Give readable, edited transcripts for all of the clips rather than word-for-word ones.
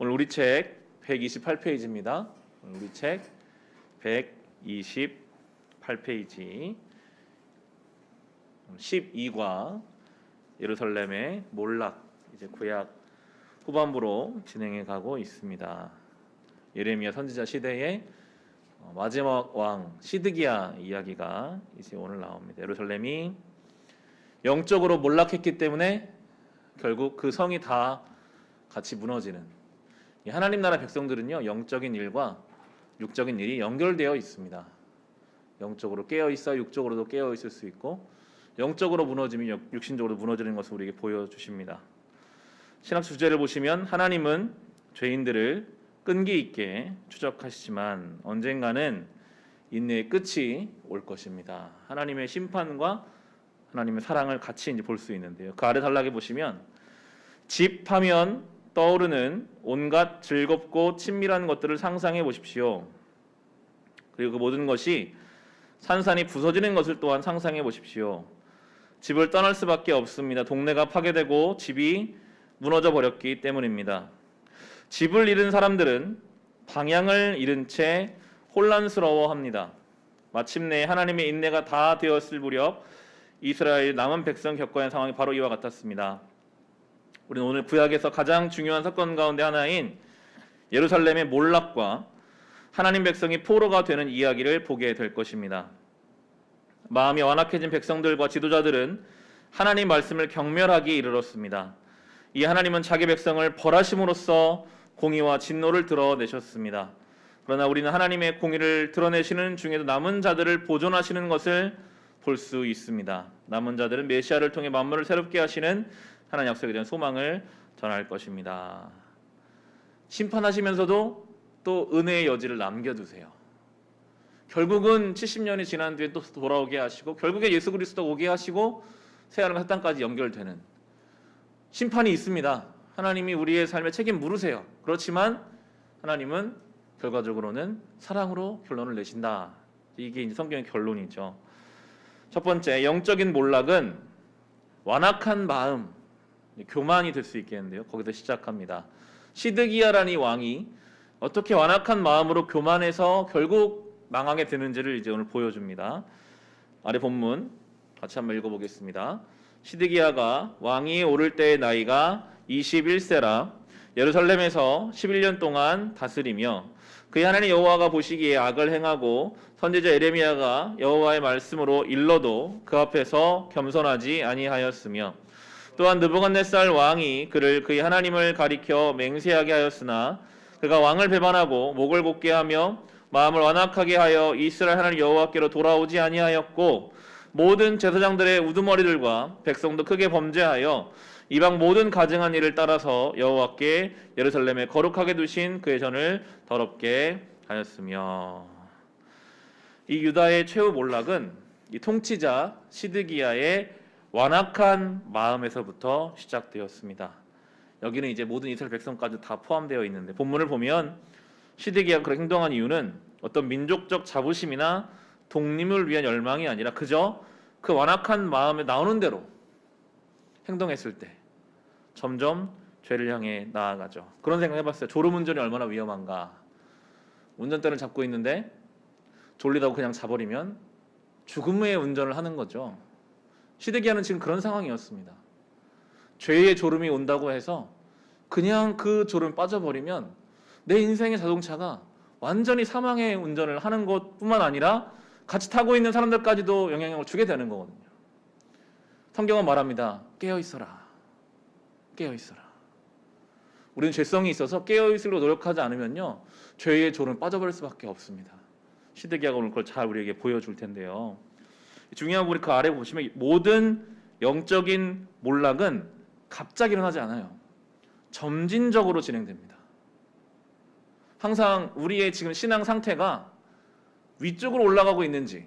오늘 우리 책 128페이지입니다. 우리 책 128페이지 12과 예루살렘의 몰락, 이제 구약 후반부로 진행해 가고 있습니다. 예레미야 선지자 시대의 마지막 왕 시드기야 이야기가 이제 오늘 나옵니다. 예루살렘이 영적으로 몰락했기 때문에 결국 그 성이 다 같이 무너지는, 하나님 나라 백성들은요, 영적인 일과 육적인 일이 연결되어 있습니다. 영적으로 깨어 있어 육적으로도 깨어 있을 수 있고, 영적으로 무너지면 육신적으로 무너지는 것을 우리에게 보여주십니다. 신학 주제를 보시면 하나님은 죄인들을 끈기 있게 추적하시지만 언젠가는 인내의 끝이 올 것입니다. 하나님의 심판과 하나님의 사랑을 같이 이제 볼 수 있는데요. 그 아래 단락에 보시면 집 하면 떠오르는 온갖 즐겁고 친밀한 것들을 상상해 보십시오. 그리고 그 모든 것이 산산이 부서지는 것을 또한 상상해 보십시오. 집을 떠날 수밖에 없습니다. 동네가 파괴되고 집이 무너져 버렸기 때문입니다. 집을 잃은 사람들은 방향을 잃은 채 혼란스러워합니다. 마침내 하나님의 인내가 다 되었을 무렵 이스라엘 남은 백성 겪어야 하는 상황이 바로 이와 같았습니다. 우리는 오늘 구약에서 가장 중요한 사건 가운데 하나인 예루살렘의 몰락과 하나님 백성이 포로가 되는 이야기를 보게 될 것입니다. 마음이 완악해진 백성들과 지도자들은 하나님 말씀을 경멸하기 이르렀습니다. 이 하나님은 자기 백성을 벌하심으로써 공의와 진노를 드러내셨습니다. 그러나 우리는 하나님의 공의를 드러내시는 중에도 남은 자들을 보존하시는 것을 볼 수 있습니다. 남은 자들은 메시아를 통해 만물을 새롭게 하시는 하나님 약속에 대한 소망을 전할 것입니다. 심판하시면서도 또 은혜의 여지를 남겨두세요. 결국은 70년이 지난 뒤에 또 돌아오게 하시고, 결국에 예수 그리스도 오게 하시고, 새하늘과 새 땅까지 연결되는 심판이 있습니다. 하나님이 우리의 삶에 책임 물으세요. 그렇지만 하나님은 결과적으로는 사랑으로 결론을 내신다. 이게 이제 성경의 결론이죠. 첫 번째, 영적인 몰락은 완악한 마음, 교만이 될 수 있겠는데요. 거기서 시작합니다. 시드기야라는 이 왕이 어떻게 완악한 마음으로 교만해서 결국 망하게 되는지를 이제 오늘 보여줍니다. 아래 본문 같이 한번 읽어보겠습니다. 시드기야가 왕위에 오를 때의 나이가 21세라 예루살렘에서 11년 동안 다스리며, 그의 하나님 여호와가 보시기에 악을 행하고 선지자 예레미야가 여호와의 말씀으로 일러도 그 앞에서 겸손하지 아니하였으며, 또한 느부갓네살 왕이 그를 그의 하나님을 가리켜 맹세하게 하였으나 그가 왕을 배반하고 목을 곧게 하며 마음을 완악하게 하여 이스라엘 하나님 여호와께로 돌아오지 아니하였고, 모든 제사장들의 우두머리들과 백성도 크게 범죄하여 이방 모든 가증한 일을 따라서 여호와께 예루살렘에 거룩하게 두신 그의 전을 더럽게 하였으며. 이 유다의 최후 몰락은 이 통치자 시드기야의 완악한 마음에서부터 시작되었습니다. 여기는 이제 모든 이스라엘 백성까지 다 포함되어 있는데, 본문을 보면 시드기야가 그렇게 행동한 이유는 어떤 민족적 자부심이나 독립을 위한 열망이 아니라 그저 그 완악한 마음에 나오는 대로 행동했을 때 점점 죄를 향해 나아가죠. 그런 생각 해봤어요. 졸음운전이 얼마나 위험한가. 운전대를 잡고 있는데 졸리다고 그냥 자버리면 죽음의 운전을 하는 거죠. 시드기야는 지금 그런 상황이었습니다. 죄의 졸음이 온다고 해서 그냥 그 졸음에 빠져버리면 내 인생의 자동차가 완전히 사망의 운전을 하는 것뿐만 아니라 같이 타고 있는 사람들까지도 영향을 주게 되는 거거든요. 성경은 말합니다. 깨어있어라. 깨어있어라. 우리는 죄성이 있어서 깨어있으려고 노력하지 않으면요, 죄의 졸음에 빠져버릴 수밖에 없습니다. 시드기야가 오늘 그걸 잘 우리에게 보여줄 텐데요. 중요한 우리 그 아래 보시면 모든 영적인 몰락은 갑자기 일어나지 않아요. 점진적으로 진행됩니다. 항상 우리의 지금 신앙 상태가 위쪽으로 올라가고 있는지,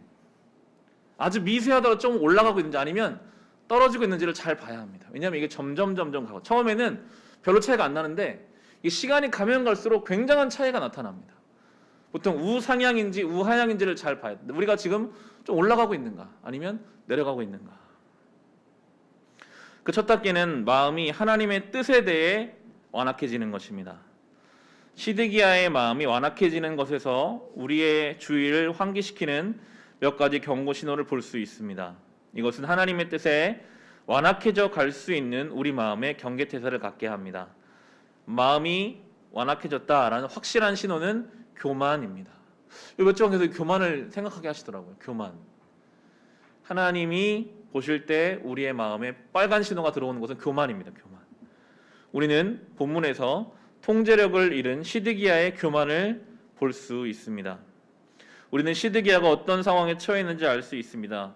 아주 미세하더라도 좀 올라가고 있는지, 아니면 떨어지고 있는지를 잘 봐야 합니다. 왜냐하면 이게 점점 가고, 처음에는 별로 차이가 안 나는데 이 시간이 가면 갈수록 굉장한 차이가 나타납니다. 보통 우상향인지 우하향인지를 잘 봐야 됩니다. 우리가 지금 좀 올라가고 있는가, 아니면 내려가고 있는가. 그 첫 단계는 마음이 하나님의 뜻에 대해 완악해지는 것입니다. 시드기야의 마음이 완악해지는 것에서 우리의 주의를 환기시키는 몇 가지 경고 신호를 볼 수 있습니다. 이것은 하나님의 뜻에 완악해져 갈 수 있는 우리 마음의 경계태세를 갖게 합니다. 마음이 완악해졌다라는 확실한 신호는 교만입니다. 몇 장 계속 교만을 생각하게 하시더라고요. 교만. 하나님이 보실 때 우리의 마음에 빨간 신호가 들어오는 것은 교만입니다. 교만. 우리는 본문에서 통제력을 잃은 시드기야의 교만을 볼 수 있습니다. 우리는 시드기야가 어떤 상황에 처해 있는지 알 수 있습니다.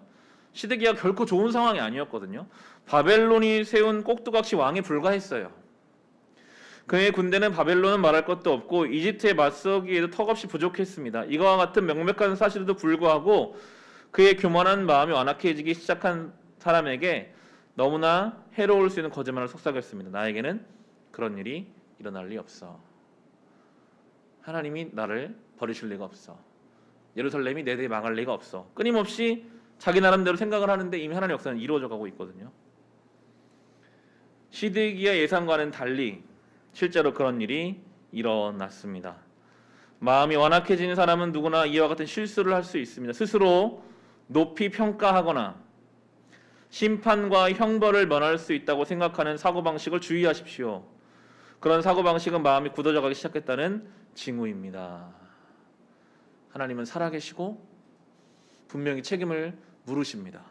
시드기야가 결코 좋은 상황이 아니었거든요. 바벨론이 세운 꼭두각시 왕에 불과했어요. 그의 군대는 바벨론은 말할 것도 없고 이집트에 맞서기에도 턱없이 부족했습니다. 이와 같은 명백한 사실에도 불구하고 그의 교만한 마음이 완악해지기 시작한 사람에게 너무나 해로울 수 있는 거짓말을 속삭였습니다. 나에게는 그런 일이 일어날 리 없어. 하나님이 나를 버리실 리가 없어. 예루살렘이 내 대에 망할 리가 없어. 끊임없이 자기 나름대로 생각을 하는데 이미 하나님의 역사는 이루어져 가고 있거든요. 시드기야 예상과는 달리 실제로 그런 일이 일어났습니다. 마음이 완악해지는 사람은 누구나 이와 같은 실수를 할 수 있습니다. 스스로 높이 평가하거나 심판과 형벌을 면할 수 있다고 생각하는 사고방식을 주의하십시오. 그런 사고방식은 마음이 굳어져 가기 시작했다는 징후입니다. 하나님은 살아계시고 분명히 책임을 물으십니다.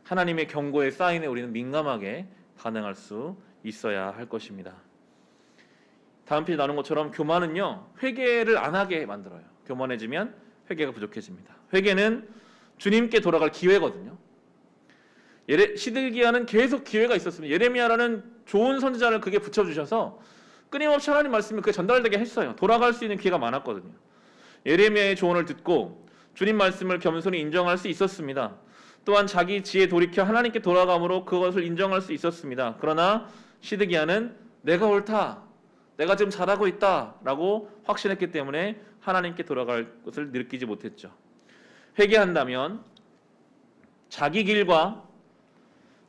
하나님의 경고의 사인에 우리는 민감하게 반응할 수 있어야 할 것입니다. 다음 페이지 나눈 것처럼 교만은요, 회개를 안 하게 만들어요. 교만해지면 회개가 부족해집니다. 회개는 주님께 돌아갈 기회거든요. 시드기야는 계속 기회가 있었습니다. 예레미야라는 좋은 선지자를 그게 붙여주셔서 끊임없이 하나님 말씀이 그게 전달되게 했어요. 돌아갈 수 있는 기회가 많았거든요. 예레미야의 조언을 듣고 주님 말씀을 겸손히 인정할 수 있었습니다. 또한 자기 지에 돌이켜 하나님께 돌아감으로 그것을 인정할 수 있었습니다. 그러나 시드기야는 내가 옳다, 내가 지금 잘하고 있다라고 확신했기 때문에 하나님께 돌아갈 것을 느끼지 못했죠. 회개한다면 자기 길과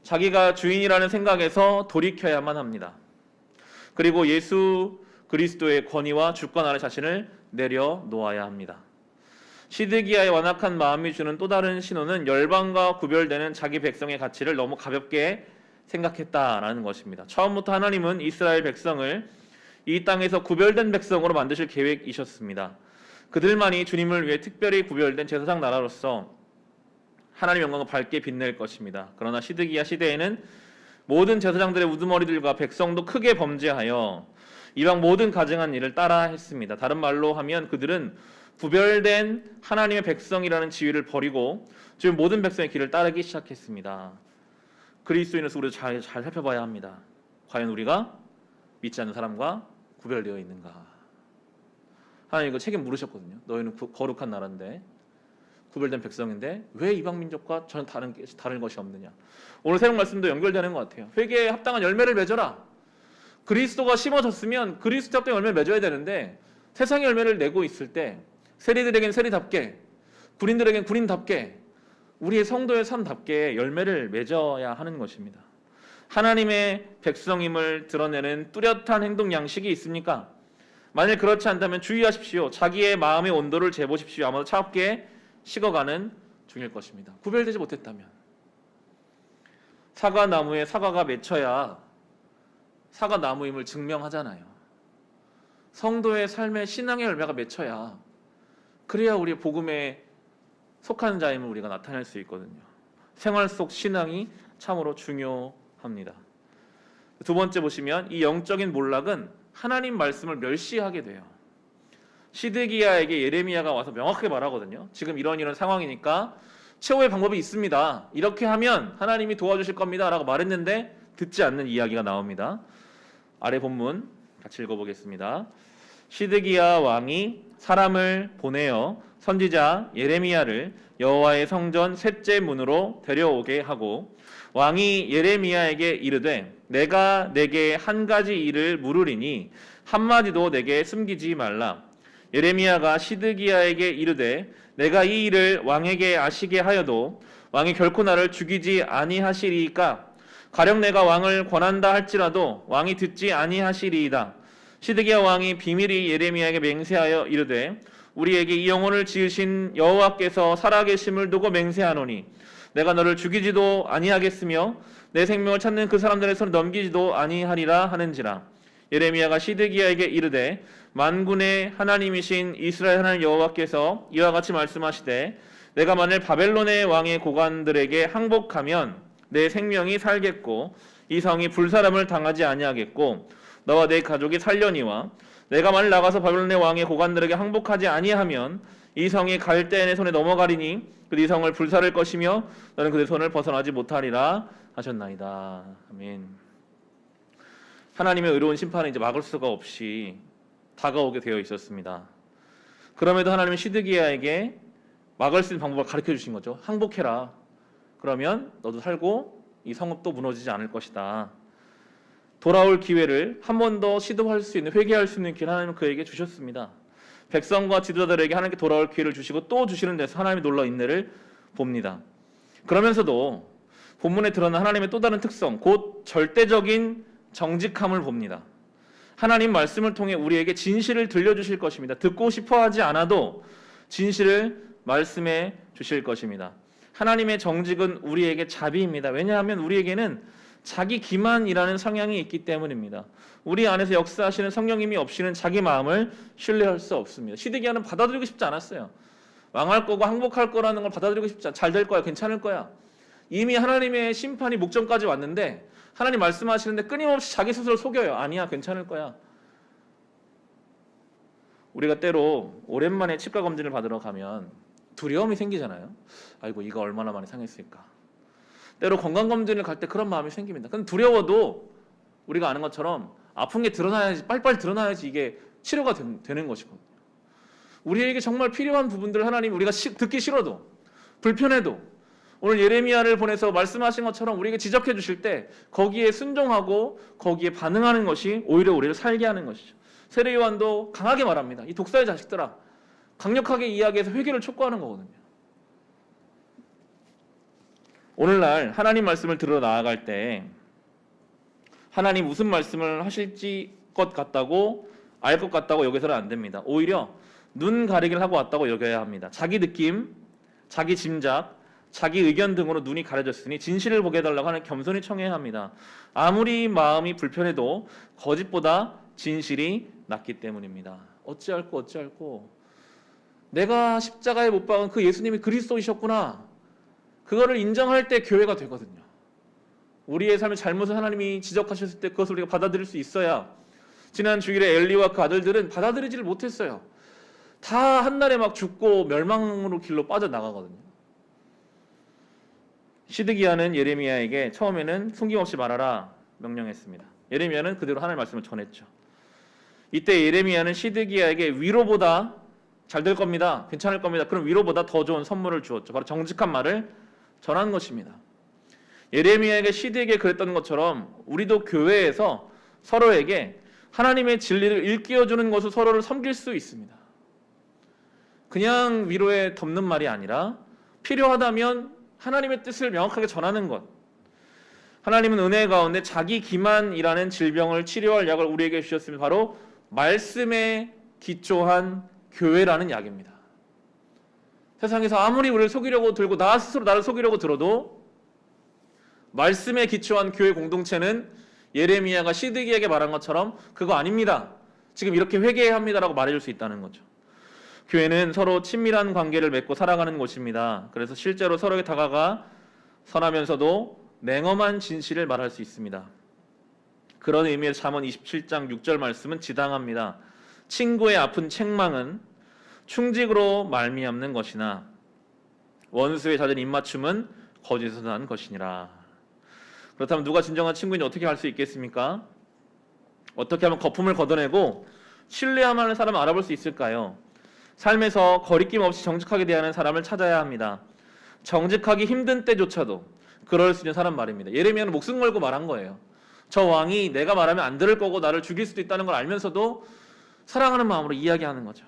자기가 주인이라는 생각에서 돌이켜야만 합니다. 그리고 예수 그리스도의 권위와 주권 아래 자신을 내려놓아야 합니다. 시드기야의 완악한 마음이 주는 또 다른 신호는 열방과 구별되는 자기 백성의 가치를 너무 가볍게 생각했다라는 것입니다. 처음부터 하나님은 이스라엘 백성을 이 땅에서 구별된 백성으로 만드실 계획이셨습니다. 그들만이 주님을 위해 특별히 구별된 제사장 나라로서 하나님의 영광을 밝게 빛낼 것입니다. 그러나 시드기야 시대에는 모든 제사장들의 우두머리들과 백성도 크게 범죄하여 이방 모든 가증한 일을 따라 했습니다. 다른 말로 하면 그들은 구별된 하나님의 백성이라는 지위를 버리고 지금 모든 백성의 길을 따르기 시작했습니다. 그리스도인으로서 우리도 잘 살펴봐야 합니다. 과연 우리가 믿지 않는 사람과 구별되어 있는가? 하나님 이거 책임 물으셨거든요. 너희는 거룩한 나라인데 구별된 백성인데 왜 이방 민족과 전혀 다른 것이 없느냐? 오늘 새벽 말씀도 연결되는 것 같아요. 회개에 합당한 열매를 맺어라. 그리스도가 심어졌으면 그리스도 합당한 열매를 맺어야 되는데 세상의 열매를 내고 있을 때 세리들에겐 세리답게, 군인들에겐 군인답게, 우리의 성도의 삶답게 열매를 맺어야 하는 것입니다. 하나님의 백성임을 드러내는 뚜렷한 행동 양식이 있습니까? 만일 그렇지 않다면 주의하십시오. 자기의 마음의 온도를 재보십시오. 아마도 차갑게 식어가는 중일 것입니다. 구별되지 못했다면 사과나무에 사과가 맺혀야 사과나무임을 증명하잖아요. 성도의 삶의 신앙의 열매가 맺혀야 그래야 우리의 복음에 속한 자임을 우리가 나타낼 수 있거든요. 생활 속 신앙이 참으로 중요합니다. 두 번째 보시면 이 영적인 몰락은 하나님 말씀을 멸시하게 돼요. 시드기야에게 예레미야가 와서 명확하게 말하거든요. 지금 이런 상황이니까 최후의 방법이 있습니다. 이렇게 하면 하나님이 도와주실 겁니다 라고 말했는데 듣지 않는 이야기가 나옵니다. 아래 본문 같이 읽어보겠습니다. 시드기야 왕이 사람을 보내어 선지자 예레미야를 여호와의 성전 셋째 문으로 데려오게 하고 왕이 예레미야에게 이르되 내가 내게 한 가지 일을 물으리니 한마디도 내게 숨기지 말라. 예레미야가 시드기야에게 이르되 내가 이 일을 왕에게 아시게 하여도 왕이 결코 나를 죽이지 아니하시리이까 가령 내가 왕을 권한다 할지라도 왕이 듣지 아니하시리이다. 시드기야 왕이 비밀이 예레미야에게 맹세하여 이르되 우리에게 이 영혼을 지으신 여호와께서 살아계심을 두고 맹세하노니 내가 너를 죽이지도 아니하겠으며 내 생명을 찾는 그 사람들의 손에 넘기지도 아니하리라 하는지라. 예레미야가 시드기야에게 이르되 만군의 하나님이신 이스라엘 하나님 여호와께서 이와 같이 말씀하시되 내가 만일 바벨론의 왕의 고관들에게 항복하면 내 생명이 살겠고 이 성이 불사람을 당하지 아니하겠고 너와 내 가족이 살려니와 내가 만일 나가서 바벨론의 왕의 고관들에게 항복하지 아니하면 이 성이 갈대인의 손에 넘어가리니 그 이 성을 불사를 것이며 너는 그의 손을 벗어나지 못하리라 하셨나이다. 아멘. 하나님의 의로운 심판은 이제 막을 수가 없이 다가오게 되어 있었습니다. 그럼에도 하나님은 시드기야에게 막을 수 있는 방법을 가르쳐 주신 거죠. 항복해라. 그러면 너도 살고 이 성읍도 무너지지 않을 것이다. 돌아올 기회를 한 번 더 시도할 수 있는, 회개할 수 있는 기회를 하나님은 그에게 주셨습니다. 백성과 지도자들에게 하나님께 돌아올 기회를 주시고 또 주시는 데서 하나님이 놀라운 인내를 봅니다. 그러면서도 본문에 드러난 하나님의 또 다른 특성, 곧 절대적인 정직함을 봅니다. 하나님 말씀을 통해 우리에게 진실을 들려주실 것입니다. 듣고 싶어 하지 않아도 진실을 말씀해 주실 것입니다. 하나님의 정직은 우리에게 자비입니다. 왜냐하면 우리에게는 자기 기만이라는 성향이 있기 때문입니다. 우리 안에서 역사하시는 성령님이 없이는 자기 마음을 신뢰할 수 없습니다. 시드기야는 받아들이고 싶지 않았어요. 망할 거고 항복할 거라는 걸 받아들이고 싶지 않아. 잘 될 거야, 괜찮을 거야. 이미 하나님의 심판이 목전까지 왔는데 하나님 말씀하시는데 끊임없이 자기 스스로 속여요. 아니야, 괜찮을 거야. 우리가 때로 오랜만에 치과 검진을 받으러 가면 두려움이 생기잖아요. 아이고, 이거 얼마나 많이 상했을까. 때로 건강검진을 갈 때 그런 마음이 생깁니다. 근데 두려워도 우리가 아는 것처럼 아픈 게 드러나야지, 빨리빨리 드러나야지 이게 치료가 되는 것이거든요. 우리에게 정말 필요한 부분들을 하나님 우리가 듣기 싫어도 불편해도 오늘 예레미야를 보내서 말씀하신 것처럼 우리에게 지적해 주실 때 거기에 순종하고 거기에 반응하는 것이 오히려 우리를 살게 하는 것이죠. 세례 요한도 강하게 말합니다. 이 독사의 자식들아, 강력하게 이야기해서 회개를 촉구하는 거거든요. 오늘날 하나님 말씀을 들어 나아갈 때 하나님 무슨 말씀을 하실지 것 같다고 알 것 같다고 여기서는 안 됩니다. 오히려 눈 가리기를 하고 왔다고 여겨야 합니다. 자기 느낌, 자기 짐작, 자기 의견 등으로 눈이 가려졌으니 진실을 보게 해달라고 하는 겸손히 청해야 합니다. 아무리 마음이 불편해도 거짓보다 진실이 낫기 때문입니다. 어찌할꼬 내가 십자가에 못 박은 그 예수님이 그리스도이셨구나. 그거를 인정할 때 교회가 되거든요. 우리의 삶의 잘못을 하나님이 지적하셨을 때 그것을 우리가 받아들일 수 있어야. 지난 주일에 엘리와 그 아들들은 받아들이지를 못했어요. 다 한날에 막 죽고 멸망으로 길로 빠져나가거든요. 시드기야는 예레미야에게 처음에는 숨김없이 말하라 명령했습니다. 예레미야는 그대로 하나님의 말씀을 전했죠. 이때 예레미야는 시드기야에게 위로보다 잘 될 겁니다. 괜찮을 겁니다. 그럼 위로보다 더 좋은 선물을 주었죠. 바로 정직한 말을 전한 것입니다. 예레미야에게 시드에게 그랬던 것처럼 우리도 교회에서 서로에게 하나님의 진리를 일깨워주는 것으로 서로를 섬길 수 있습니다. 그냥 위로에 덮는 말이 아니라 필요하다면 하나님의 뜻을 명확하게 전하는 것. 하나님은 은혜 가운데 자기 기만이라는 질병을 치료할 약을 우리에게 주셨으면 바로 말씀에 기초한 교회라는 약입니다. 세상에서 아무리 우리를 속이려고 들고 나 스스로 나를 속이려고 들어도 말씀에 기초한 교회 공동체는 예레미야가 시드기야에게 말한 것처럼 그거 아닙니다. 지금 이렇게 회개해야 합니다라고 말해줄 수 있다는 거죠. 교회는 서로 친밀한 관계를 맺고 살아가는 곳입니다. 그래서 실제로 서로에게 다가가 선하면서도 냉엄한 진실을 말할 수 있습니다. 그런 의미의 잠언 27장 6절 말씀은 지당합니다. 친구의 아픈 책망은 충직으로 말미암는 것이나 원수의 잦은 입맞춤은 거짓에서 난 것이니라. 그렇다면 누가 진정한 친구인지 어떻게 알 수 있겠습니까? 어떻게 하면 거품을 걷어내고 신뢰할 만한 사람을 알아볼 수 있을까요? 삶에서 거리낌 없이 정직하게 대하는 사람을 찾아야 합니다. 정직하기 힘든 때조차도 그럴 수 있는 사람 말입니다. 예레미야는 목숨 걸고 말한 거예요. 저 왕이 내가 말하면 안 들을 거고 나를 죽일 수도 있다는 걸 알면서도 사랑하는 마음으로 이야기하는 거죠.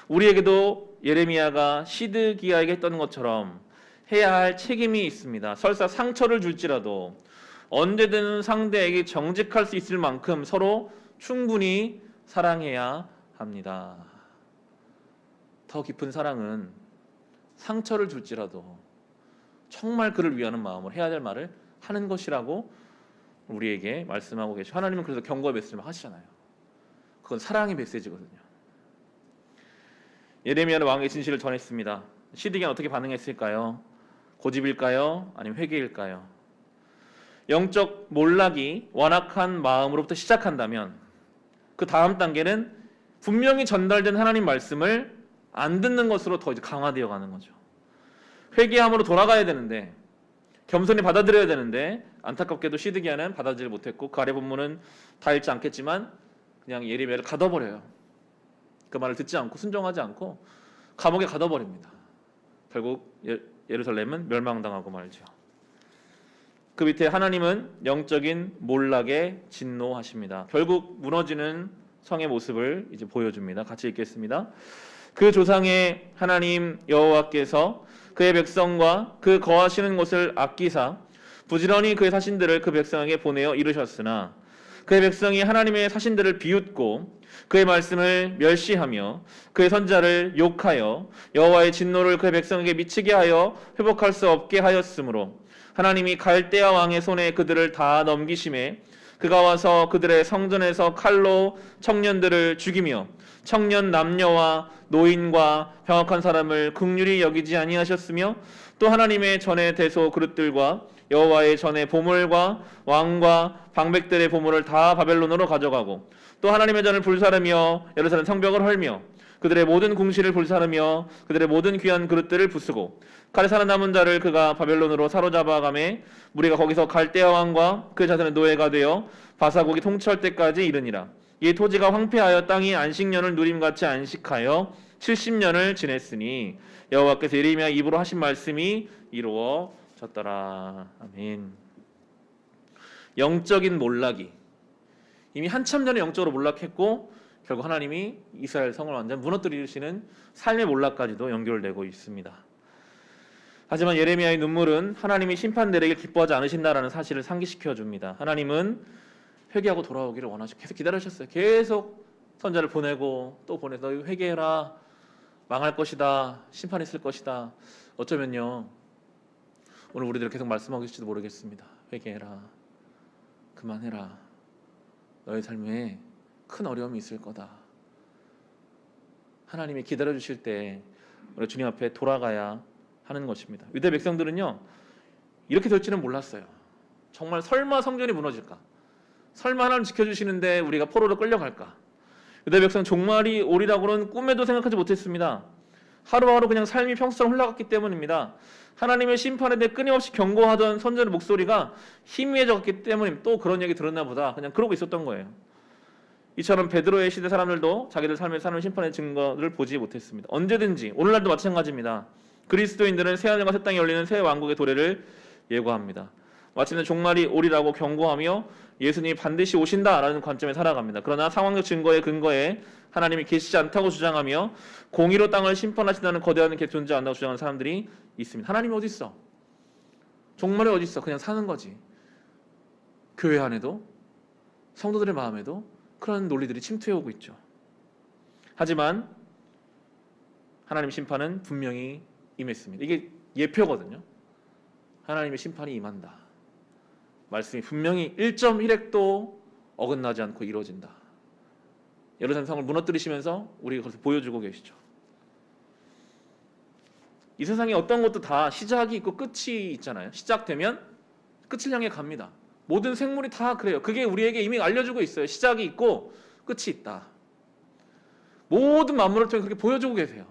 우리에게도 예레미야가 시드기야에게 했던 것처럼 해야 할 책임이 있습니다. 설사 상처를 줄지라도 언제든 상대에게 정직할 수 있을 만큼 서로 충분히 사랑해야 합니다. 더 깊은 사랑은 상처를 줄지라도 정말 그를 위하는 마음으로 해야 될 말을 하는 것이라고 우리에게 말씀하고 계시고, 하나님은 그래서 경고의 메시지를 하시잖아요. 그건 사랑의 메시지거든요. 예레미야는 왕의 진실을 전했습니다. 시드기야는 어떻게 반응했을까요? 고집일까요? 아니면 회개일까요? 영적 몰락이 완악한 마음으로부터 시작한다면 그 다음 단계는 분명히 전달된 하나님 말씀을 안 듣는 것으로 더 이제 강화되어 가는 거죠. 회개함으로 돌아가야 되는데, 겸손히 받아들여야 되는데, 안타깝게도 시드기야는 받아들이지 못했고, 그 아래 본문은 다 읽지 않겠지만 그냥 예레미야를 가둬버려요. 그 말을 듣지 않고 순종하지 않고 감옥에 가둬버립니다. 결국 예루살렘은 멸망당하고 말죠. 그 밑에 하나님은 영적인 몰락에 진노하십니다. 결국 무너지는 성의 모습을 이제 보여줍니다. 같이 읽겠습니다. 그 조상의 하나님 여호와께서 그의 백성과 그 거하시는 곳을 아끼사 부지런히 그의 사신들을 그 백성에게 보내어 이르셨으나 그의 백성이 하나님의 사신들을 비웃고 그의 말씀을 멸시하며 그의 선자를 욕하여 여호와의 진노를 그의 백성에게 미치게 하여 회복할 수 없게 하였으므로 하나님이 갈대아 왕의 손에 그들을 다 넘기심에 그가 와서 그들의 성전에서 칼로 청년들을 죽이며 청년 남녀와 노인과 병약한 사람을 긍휼히 여기지 아니하셨으며 또 하나님의 전의 대소 그릇들과 여호와의 전의 보물과 왕과 방백들의 보물을 다 바벨론으로 가져가고 또 하나님의 전을 불사르며 예루살렘 성벽을 헐며 그들의 모든 궁실을 불사르며 그들의 모든 귀한 그릇들을 부수고 칼에 살아남은 자를 그가 바벨론으로 사로잡아가매 무리가 거기서 갈대아 왕과 그 자손의 노예가 되어 바사국이 통치할 때까지 이르니라. 이 토지가 황폐하여 땅이 안식년을 누림같이 안식하여 70년을 지냈으니 여호와께서 예레미야 입으로 하신 말씀이 이루어졌더라. 아멘. 영적인 몰락이 이미 한참 전에 영적으로 몰락했고 결국 하나님이 이스라엘 성을 완전 무너뜨리시는 삶의 몰락까지도 연결되고 있습니다. 하지만 예레미야의 눈물은 하나님이 심판 내리길 기뻐하지 않으신다라는 사실을 상기시켜 줍니다. 하나님은 회개하고 돌아오기를 원하시고 계속 기다리셨어요. 계속 선자를 보내고 또 보내서 너희 회개해라. 망할 것이다. 심판이 있을 것이다. 어쩌면요. 오늘 우리들 계속 말씀하고 계실지도 모르겠습니다. 회개해라. 그만해라. 너의 삶에 큰 어려움이 있을 거다. 하나님이 기다려주실 때 우리 주님 앞에 돌아가야 하는 것입니다. 유대 백성들은요. 이렇게 될지는 몰랐어요. 정말 설마 성전이 무너질까? 설마 하나님 지켜주시는데 우리가 포로로 끌려갈까? 유대 백성은 종말이 오리라고는 꿈에도 생각하지 못했습니다. 하루하루 그냥 삶이 평소처럼 흘러갔기 때문입니다. 하나님의 심판에 대해 끊임없이 경고하던 선자의 목소리가 희미해졌기 때문에 또 그런 얘기 들었나 보다. 그냥 그러고 있었던 거예요. 이처럼 베드로의 시대 사람들도 자기들 삶의 사는 심판의 증거를 보지 못했습니다. 언제든지 오늘날도 마찬가지입니다. 그리스도인들은 새하늘과 새 땅이 열리는 새 왕국의 도래를 예고합니다. 마침내 종말이 오리라고 경고하며 예수님이 반드시 오신다라는 관점에 살아갑니다. 그러나 상황적 증거에 근거해 하나님이 계시지 않다고 주장하며 공의로 땅을 심판하신다는 거대한 게 존재 않다고 주장하는 사람들이 있습니다. 하나님이 어디 있어? 종말이 어디 있어? 그냥 사는 거지. 교회 안에도 성도들의 마음에도 그런 논리들이 침투해오고 있죠. 하지만 하나님 심판은 분명히 임했습니다. 이게 예표거든요. 하나님의 심판이 임한다. 말씀이 분명히 1.1획도 어긋나지 않고 이루어진다. 예루살렘 성을 무너뜨리시면서 우리가 그것을 보여주고 계시죠. 이 세상에 어떤 것도 다 시작이 있고 끝이 있잖아요. 시작되면 끝을 향해 갑니다. 모든 생물이 다 그래요. 그게 우리에게 이미 알려주고 있어요. 시작이 있고 끝이 있다. 모든 만물을 통해 그렇게 보여주고 계세요.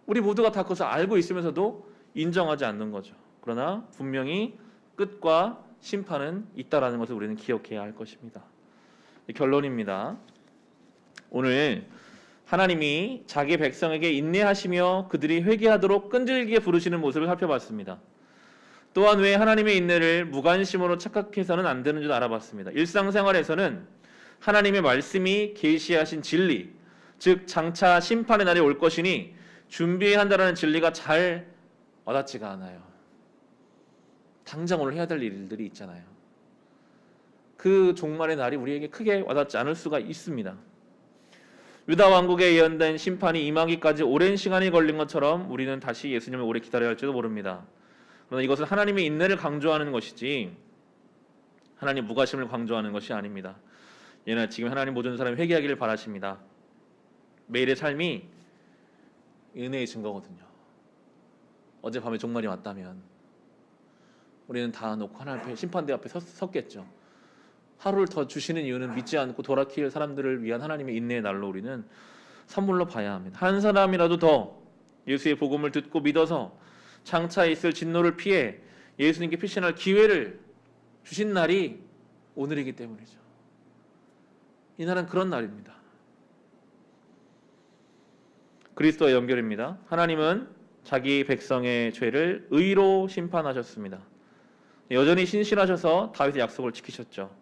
우리 모두가 다 그것을 알고 있으면서도 인정하지 않는 거죠. 그러나 분명히 끝과 심판은 있다라는 것을 우리는 기억해야 할 것입니다. 결론입니다. 오늘 하나님이 자기 백성에게 인내하시며 그들이 회개하도록 끈질기게 부르시는 모습을 살펴봤습니다. 또한 왜 하나님의 인내를 무관심으로 착각해서는 안 되는 줄 알아봤습니다. 일상생활에서는 하나님의 말씀이 계시하신 진리, 즉 장차 심판의 날이 올 것이니 준비해야 한다는 진리가 잘 와닿지가 않아요. 당장 오늘 해야 될 일들이 있잖아요. 그 종말의 날이 우리에게 크게 와닿지 않을 수가 있습니다. 유다 왕국에 예언된 심판이 임하기까지 오랜 시간이 걸린 것처럼 우리는 다시 예수님을 오래 기다려야 할지도 모릅니다. 그러나 이것은 하나님의 인내를 강조하는 것이지 하나님 무과심을 강조하는 것이 아닙니다. 예나 지금 하나님 모든 사람이 회개하기를 바라십니다. 매일의 삶이 은혜의 증거거든요. 어젯밤에 종말이 왔다면 우리는 다 놓고 하나님 앞에 심판대 앞에 섰겠죠. 하루를 더 주시는 이유는 믿지 않고 돌아킬 사람들을 위한 하나님의 인내의 날로 우리는 선물로 봐야 합니다. 한 사람이라도 더 예수의 복음을 듣고 믿어서 장차 있을 진노를 피해 예수님께 피신할 기회를 주신 날이 오늘이기 때문이죠. 이 날은 그런 날입니다. 그리스도와 연결입니다. 하나님은 자기 백성의 죄를 의로 심판하셨습니다. 여전히 신실하셔서 다윗의 약속을 지키셨죠.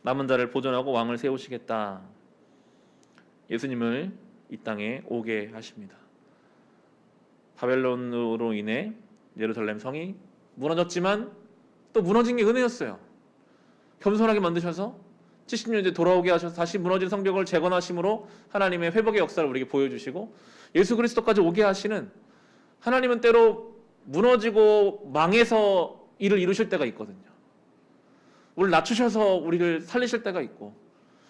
남은 자를 보존하고 왕을 세우시겠다. 예수님을 이 땅에 오게 하십니다. 바벨론으로 인해 예루살렘 성이 무너졌지만 또 무너진 게 은혜였어요. 겸손하게 만드셔서 70년 이제 돌아오게 하셔서 다시 무너진 성벽을 재건하심으로 하나님의 회복의 역사를 우리에게 보여주시고 예수 그리스도까지 오게 하시는, 하나님은 때로 무너지고 망해서 일을 이루실 때가 있거든요. 우리를 낮추셔서 우리를 살리실 때가 있고,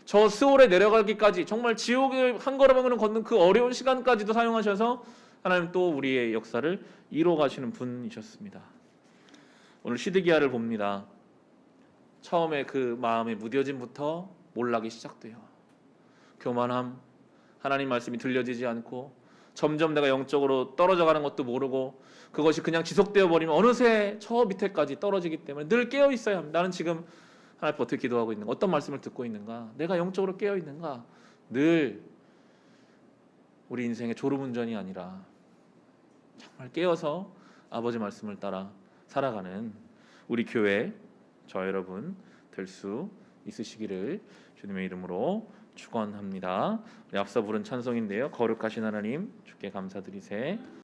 저 스올에 내려가기까지 정말 지옥의 한 걸음을 걷는 그 어려운 시간까지도 사용하셔서 하나님 또 우리의 역사를 이루어 가시는 분이셨습니다. 오늘 시드기야를 봅니다. 처음에 그 마음의 무뎌짐부터 몰락이 시작돼요. 교만함, 하나님 말씀이 들려지지 않고 점점 내가 영적으로 떨어져 가는 것도 모르고 그것이 그냥 지속되어 버리면 어느새 저 밑에까지 떨어지기 때문에 늘 깨어 있어야 합니다. 나는 지금 하나님 어떻게 기도하고 있는가? 어떤 말씀을 듣고 있는가? 내가 영적으로 깨어 있는가? 늘 우리 인생의 졸음운전이 아니라 정말 깨어서 아버지 말씀을 따라 살아가는 우리 교회, 저 여러분 될 수 있으시기를 주님의 이름으로 축원합니다. 우리 앞서 부른 찬송인데요. 거룩하신 하나님 주께 감사드리세